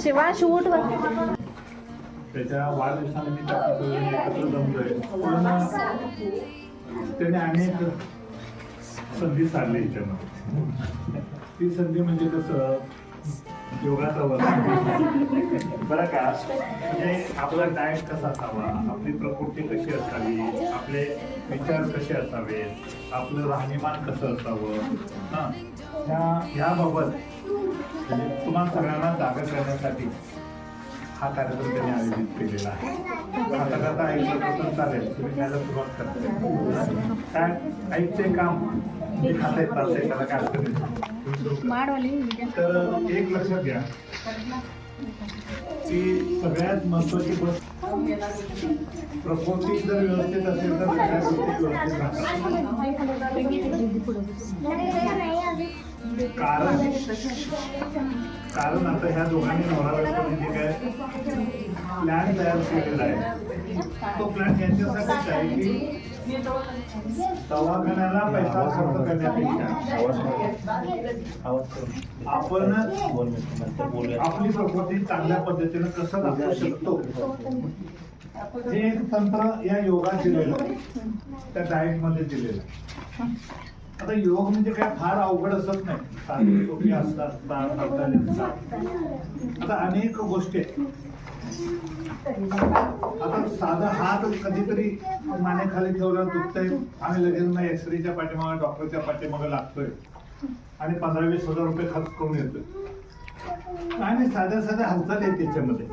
शिवांश उठ. त्याच्या वाढदिवसानिमित्त एकत्र जमतोय. त्याने अनेक संधी साधली याच्यामध्ये. ती संधी म्हणजे कसं योगाचा वर्ग बरं का. म्हणजे आपला डाएट कसा असावा, आपली प्रकृती कशी असावी, आपले विचार कसे असावेत, आपलं राहणीमान कसं असावं ह्याबाबत तुम्हाला सगळ्यांना जागा करण्यासाठी हा कार्यक्रम त्यांनी आयोजित केलेला आहे. आता करता ऐकलं तर चालेल, तुम्ही त्याला सुरुवात करता. काय ऐकते काम ते खाता येत चालतंय, त्याला काय अडचण नाही. तर एक लक्षात घ्या की सगळ्यात महत्वाची गोष्ट प्रकृती जर व्यवस्थित असेल तर सगळ्या गोष्टी व्यवस्थित राहतात. कारण आता ह्या दोघांनी नवरा जे काय प्लॅन तयार केलेला आहे तो प्लॅन यांच्यासाठीच आहे की दवाखान्याला पैसा खर्च करण्यापेक्षा आपण आपली प्रकृती चांगल्या पद्धतीने कसं दाखवू शकतो हे एक तंत्र या योगात दिलेलं, त्या डाएट मध्ये दिलेलं. आता योग म्हणजे काय फार अवघड असत नाही, साधी सोपी असतात. आता अनेक गोष्टी आहेत. आता साधा हात कधीतरी मानेखाली ठेवल्यावर दुखतंय, आम्ही लगेच मग एक्सरेच्या पाठीमागे डॉक्टरच्या पाठीमागे लागतोय आणि 15-20 हजार रुपये खर्च करून येतोय. आणि साध्या साध्या हालचाल आहेत त्याच्यामध्ये.